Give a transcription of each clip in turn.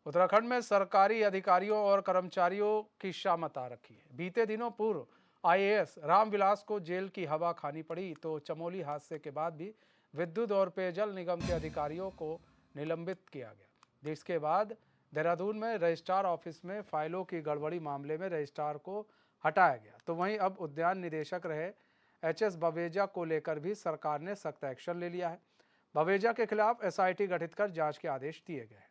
उत्तराखंड में सरकारी अधिकारियों और कर्मचारियों की शामत आ रखी है। बीते दिनों पूर्व आईएएस रामविलास को जेल की हवा खानी पड़ी तो चमोली हादसे के बाद भी विद्युत और पेयजल निगम के अधिकारियों को निलंबित किया गया, जिसके बाद देहरादून में रजिस्ट्रार ऑफिस में फाइलों की गड़बड़ी मामले में रजिस्ट्रार को हटाया गया। तो वहीं अब उद्यान निदेशक रहे एचएस बवेजा को लेकर भी सरकार ने सख्त एक्शन ले लिया है। बवेजा के खिलाफ एसआईटी गठित कर जांच के आदेश दिए गए हैं।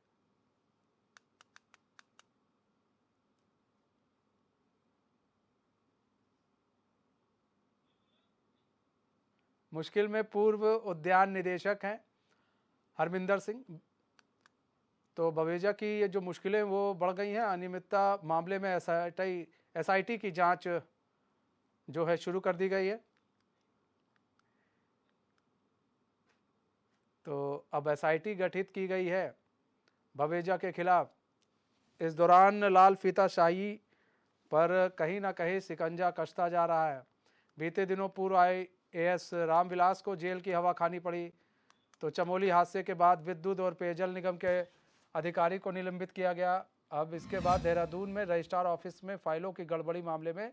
मुश्किल में पूर्व उद्यान निदेशक हैं हरमिंदर सिंह। तो बवेजा की ये जो मुश्किलें वो बढ़ गई हैं, अनियमितता मामले में एसआईटी की जांच जो है शुरू कर दी गई है। तो अब एसआईटी गठित की गई है बवेजा के खिलाफ। इस दौरान लाल फीताशाही पर कहीं ना कहीं शिकंजा कसता जा रहा है। बीते दिनों पूर्व आईएएस रामविलास को जेल की हवा खानी पड़ी तो चमोली हादसे के बाद विद्युत और पेयजल निगम के अधिकारी को निलंबित किया गया। अब इसके बाद देहरादून में रजिस्ट्रार ऑफिस में फाइलों की गड़बड़ी मामले में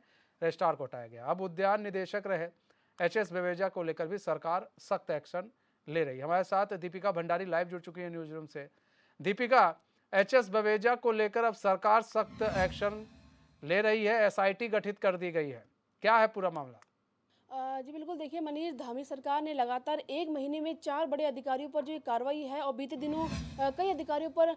रजिस्ट्रार को हटाया गया। अब उद्यान निदेशक रहे एचएस बवेजा को लेकर भी सरकार सख्त एक्शन ले रही है। हमारे साथ दीपिका भंडारी लाइव जुड़ चुकी है न्यूज रूम से। दीपिका, एचएस बवेजा को लेकर अब सरकार सख्त एक्शन ले रही है, एसआईटी गठित कर दी गई है, क्या है पूरा मामला? जी बिल्कुल, देखिए मनीष, धामी सरकार ने लगातार 1 महीने में 4 बड़े अधिकारियों पर जो ये कार्रवाई है और बीते दिनों कई अधिकारियों पर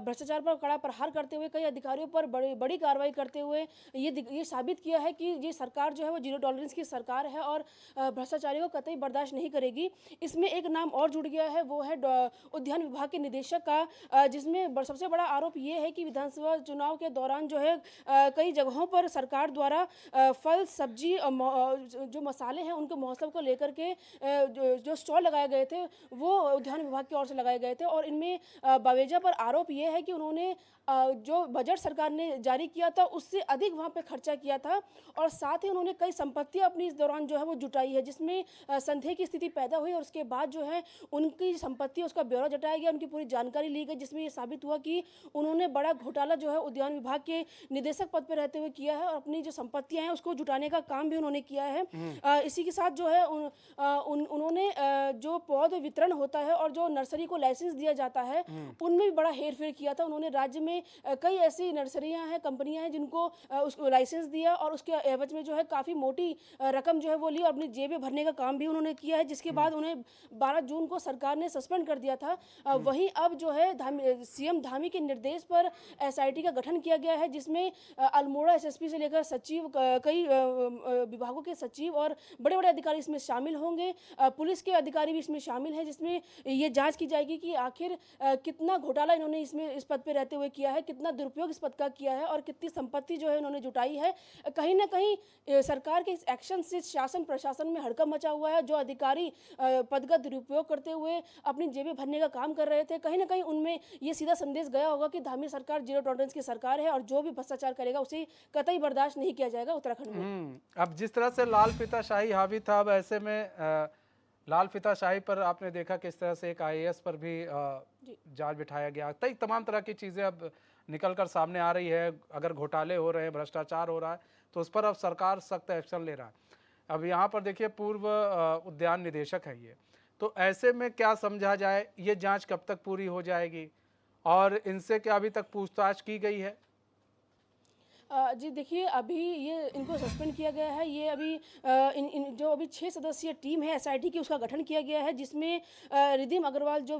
भ्रष्टाचार पर कड़ा प्रहार करते हुए, कई अधिकारियों पर बड़ी कार्रवाई करते हुए ये साबित किया है कि ये सरकार जो है वो जीरो टॉलरेंस की सरकार है और भ्रष्टाचारियों को कतई बर्दाश्त नहीं करेगी। इसमें एक नाम और जुड़ गया है, वो है उद्यान विभाग के निदेशक का, जिसमें सबसे बड़ा आरोप ये है कि विधानसभा चुनाव के दौरान जो है कई जगहों पर सरकार द्वारा फल, सब्जी, जो मसाले हैं उनके महोत्सव को लेकर के जो स्टॉल लगाए गए थे वो उद्यान विभाग की ओर से लगाए गए थे। और इनमें बवेजा पर आरोप ये है कि उन्होंने जो बजट सरकार ने जारी किया था उससे अधिक वहाँ पे खर्चा किया था और साथ ही उन्होंने कई संपत्तियां अपनी इस दौरान जो है वो जुटाई है, जिसमें संदेह की स्थिति पैदा हुई और उसके बाद जो है उनकी संपत्ति, उसका ब्यौरा जुटाया गया, उनकी पूरी जानकारी ली गई, जिसमें ये साबित हुआ कि उन्होंने बड़ा घोटाला जो है उद्यान विभाग के निदेशक पद पर रहते हुए किया है और अपनी जो संपत्तियां हैं उसको जुटाने का काम भी उन्होंने किया है। इसी के साथ जो है उन्होंने जो पौध वितरण होता है और जो नर्सरी को लाइसेंस दिया जाता है उनमें भी बड़ा हेरफेर किया था। उन्होंने राज्य में कई ऐसी नर्सरियां हैं, कंपनियां हैं जिनको उसको लाइसेंस दिया और उसके एवज में जो है काफ़ी मोटी रकम जो है वो ली और अपनी जेबें भरने का काम भी उन्होंने किया है, जिसके बाद उन्हें 12 जून को सरकार ने सस्पेंड कर दिया था। वहीं अब जो है सीएम धामी के निर्देश पर एसआईटी का गठन किया गया है, जिसमें अल्मोड़ा एसएसपी से लेकर सचिव, कई विभागों के सचिव और बड़े बड़े अधिकारी इसमें शामिल होंगे। पुलिस के अधिकारी भी इसमें शामिल हैं, जिसमें ये जांच की जाएगी कि आखिर कितना घोटाला इन्होंने इस पद पे रहते हुए किया है, कितना दुरुपयोग इस पद का किया है और कितनी संपत्ति जो है इन्होंने जुटाई है। कहीं ना कहीं सरकार के इस एक्शन से शासन प्रशासन में हड़कंप मचा हुआ है। जो अधिकारी पद का दुरुपयोग करते हुए अपनी जेबें भरने का काम कर रहे थे, कहीं ना कहीं उनमें ये सीधा संदेश गया होगा कि धामी सरकार जीरो टॉलरेंस की सरकार है और जो भी भ्रष्टाचार करेगा उसे कतई बर्दाश्त नहीं किया जाएगा उत्तराखंड में। अब जिस तरह से लाल फीताशाही हावी था, अब ऐसे में लाल फीताशाही पर आपने देखा किस तरह से एक आईएएस पर भी जांच बिठाया गया। कई तमाम तरह की चीज़ें अब निकल कर सामने आ रही है। अगर घोटाले हो रहे हैं, भ्रष्टाचार हो रहा है तो उस पर अब सरकार सख्त एक्शन ले रहा है। अब यहाँ पर देखिए पूर्व उद्यान निदेशक है ये, तो ऐसे में क्या समझा जाए, ये जाँच कब तक पूरी हो जाएगी और इनसे क्या अभी तक पूछताछ की गई है? जी देखिए, अभी ये इनको सस्पेंड किया गया है। ये अभी जो अभी 6 सदस्यीय टीम है एसआईटी की, उसका गठन किया गया है, जिसमें रिधिम अग्रवाल जो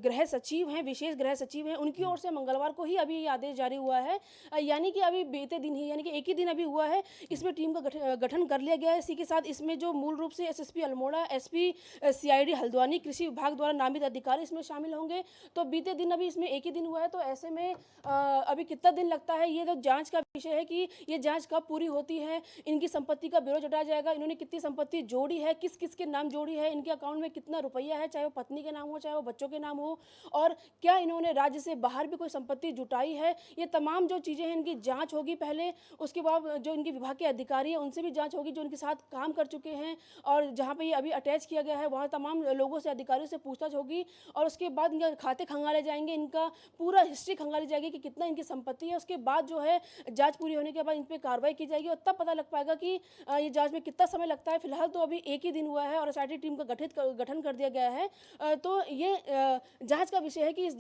गृह सचिव हैं, विशेष गृह सचिव हैं, उनकी ओर से मंगलवार को ही अभी ये आदेश जारी हुआ है। यानी कि अभी बीते दिन ही, यानी कि एक ही दिन अभी हुआ है, इसमें टीम का गठन कर लिया गया है। इसी के साथ इसमें जो मूल रूप से SSP Almora, SP CID Haldwani, कृषि विभाग द्वारा नामित अधिकारी इसमें शामिल होंगे। तो बीते दिन अभी इसमें एक ही दिन हुआ है, तो ऐसे में अभी कितना दिन लगता है ये तो जाँच का विषय है कि ये जांच कब पूरी होती है, इनकी संपत्ति का ब्यौरा जुटाया जाएगा, इन्होंने कितनी संपत्ति जोड़ी है, किस किस के नाम जोड़ी है, इनके अकाउंट में कितना रुपया है, चाहे वो पत्नी के नाम हो चाहे वो बच्चों के नाम हो, और क्या इन्होंने राज्य से बाहर भी कोई संपत्ति जुटाई है। ये तमाम जो चीज़ें हैं इनकी जांच होगी पहले, उसके बाद जो इनके विभाग के अधिकारी हैं उनसे भी जांच होगी जो इनके साथ काम कर चुके हैं, और जहाँ पे ये अभी अटैच किया गया है वहाँ तमाम लोगों से, अधिकारियों से पूछताछ होगी, और उसके बाद इनके खाते खंगाले जाएंगे, इनका पूरा हिस्ट्री खंगाली जाएगी कि कितना इनकी संपत्ति है। उसके बाद जो है जांच पूरी होने के बाद इन पे कार्रवाई की जाएगी, और तब पता लग पाएगा कि ये जांच में कितना समय लगता है। फिलहाल तो अभी एक ही दिन हुआ है और एसआईटी टीम का गठन कर दिया गया है। तो ये जांच का विषय है कि इस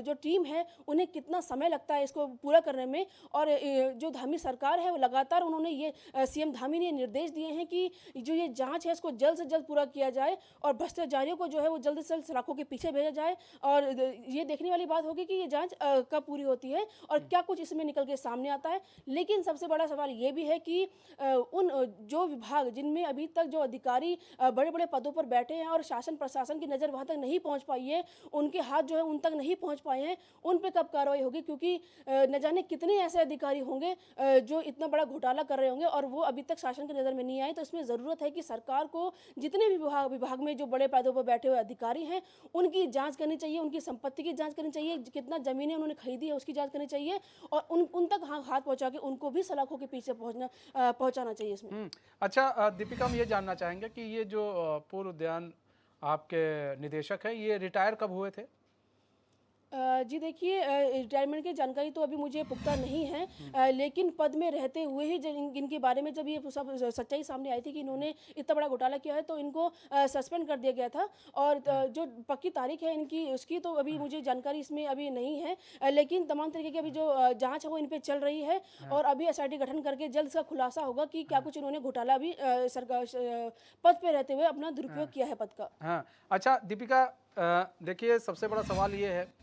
जो टीम है उन्हें कितना समय लगता है इसको पूरा करने में। और जो धामी सरकार है वो लगातार उन्होंने ये सीएम धामी ने निर्देश दिए हैं कि जो ये जांच है इसको जल्द से जल्द पूरा किया जाए और भ्रष्टाचारियों को जो है वो जल्द से जल्द सलाखों के पीछे भेजा जाए। और ये देखने वाली बात होगी कि ये जांच कब पूरी होती है और क्या कुछ इसमें निकल के सामने आता है। लेकिन सबसे बड़ा सवाल ये भी है कि उन जो विभाग जिनमें अभी तक जो अधिकारी बड़े बड़े पदों पर बैठे हैं और शासन प्रशासन की नज़र वहाँ तक नहीं पहुँच पाई है, उनके हाथ जो है उन तक नहीं पहुँच पाए हैं, उन पे कब कार्रवाई होगी। क्योंकि न जाने कितने ऐसे अधिकारी होंगे जो इतना बड़ा घोटाला कर रहे होंगे और वो अभी तक शासन की नज़र में नहीं आए। तो इसमें ज़रूरत है कि सरकार को जितने भी विभाग में जो बड़े पदों पर बैठे हुए अधिकारी हैं उनकी जांच करनी चाहिए, उनकी संपत्ति की जांच करनी चाहिए, कितना ज़मीनें उन्होंने खरीदी है उसकी जांच करनी चाहिए, और उन तक हाथ पहुंचा के उनको भी सलाखों के पीछे पहुंचाना चाहिए इसमें। अच्छा दीपिका, हम ये जानना चाहेंगे कि ये जो पूर्व उद्यान आपके निदेशक हैं ये रिटायर कब हुए थे? जी देखिए, रिटायरमेंट की जानकारी तो अभी मुझे पुख्ता नहीं है, लेकिन पद में रहते हुए ही इनके बारे में जब ये सब सच्चाई सामने आई थी कि इन्होंने इतना बड़ा घोटाला किया है तो इनको सस्पेंड कर दिया गया था। और जो पक्की तारीख है इनकी उसकी तो अभी मुझे जानकारी इसमें अभी नहीं है, लेकिन तमाम तरीके की अभी जो जांच है वो इन पर चल रही है और अभी एसआईटी गठन करके जल्द इसका खुलासा होगा कि क्या कुछ इन्होंने घोटाला भी सरकार पद पे रहते हुए अपना दुरुपयोग किया है पद का। हाँ, अच्छा दीपिका, देखिए सबसे बड़ा सवाल ये है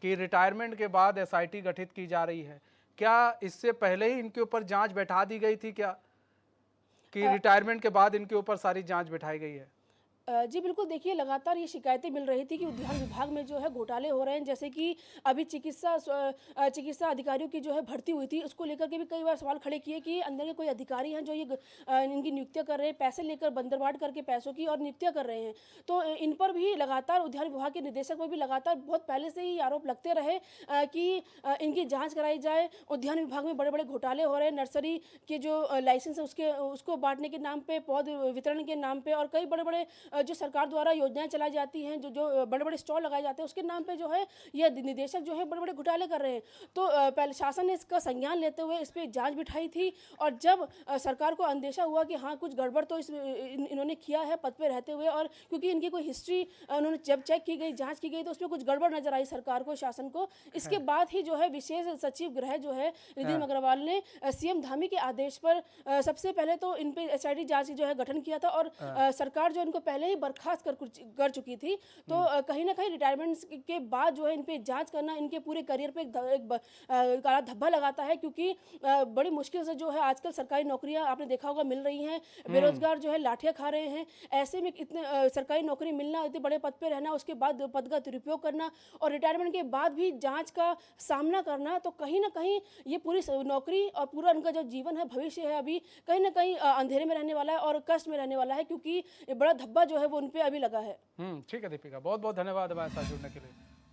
कि रिटायरमेंट के बाद एसआईटी गठित की जा रही है, क्या इससे पहले ही इनके ऊपर जांच बैठा दी गई थी क्या, कि रिटायरमेंट के बाद इनके ऊपर सारी जांच बैठाई गई है? जी बिल्कुल, देखिए लगातार ये शिकायतें मिल रही थी कि उद्यान विभाग में जो है घोटाले हो रहे हैं। जैसे कि अभी चिकित्सा अधिकारियों की जो है भर्ती हुई थी, उसको लेकर के भी कई बार सवाल खड़े किए कि अंदर के कोई अधिकारी हैं जो ये इनकी नियुक्तियां कर रहे हैं, पैसे लेकर बंदरबांट करके पैसों की और नियुक्तियां कर रहे हैं। तो इन पर भी लगातार उद्यान विभाग के निदेशक पर भी लगातार बहुत पहले से ही आरोप लगते रहे कि इनकी जाँच कराई जाए। उद्यान विभाग में बड़े बड़े घोटाले हो रहे हैं, नर्सरी के जो लाइसेंस है उसको बांटने के नाम पे, पौध वितरण के नाम पे, और कई बड़े बड़े जो सरकार द्वारा योजनाएं चलाई जाती हैं, जो बड़े बड़े स्टॉल लगाए जाते हैं उसके नाम पे जो है ये निदेशक जो है बड़े बड़े घोटाले कर रहे हैं। तो पहले शासन ने इसका संज्ञान लेते हुए इस पर जांच बिठाई थी, और जब सरकार को अंदेशा हुआ कि हाँ कुछ गड़बड़ तो इन्होंने किया है पद पे रहते हुए, और क्योंकि इनकी कोई हिस्ट्री उन्होंने जब चेक की गई, जाँच की गई, तो उसमें कुछ गड़बड़ नजर आई सरकार को, शासन को। इसके बाद ही जो है विशेष सचिव गृह जो है नितिन अग्रवाल ने सीएम धामी के आदेश पर सबसे पहले तो इन पे एसआईटी जांच जो है गठन किया था, और सरकार जो इनको पहले ही बर्खास्त कर चुकी थी। तो कहीं ना कहीं रिटायरमेंट के बाद जो है इन पे जांच करना इनके पूरे करियर पे एक काला धब्बा लगाता है, क्योंकि बड़ी मुश्किल से जो है आजकल सरकारी नौकरियां आपने देखा होगा मिल रही हैं, बेरोजगार जो है लाठियां खा रहे हैं। ऐसे में इतने सरकारी नौकरी मिलना, इतने बड़े पद पे रहना, उसके बाद पद का दुरुपयोग करना और रिटायरमेंट के बाद भी जांच का सामना करना, तो कहीं ना कहीं ये पूरी नौकरी और पूरा उनका जो जीवन है, भविष्य है, अभी कहीं ना कहीं अंधेरे में रहने वाला है और कष्ट में रहने वाला है, क्योंकि बड़ा धब्बा जो है वो उन पे अभी लगा है। ठीक है दीपिका, बहुत बहुत धन्यवाद हमारे साथ जुड़ने के लिए।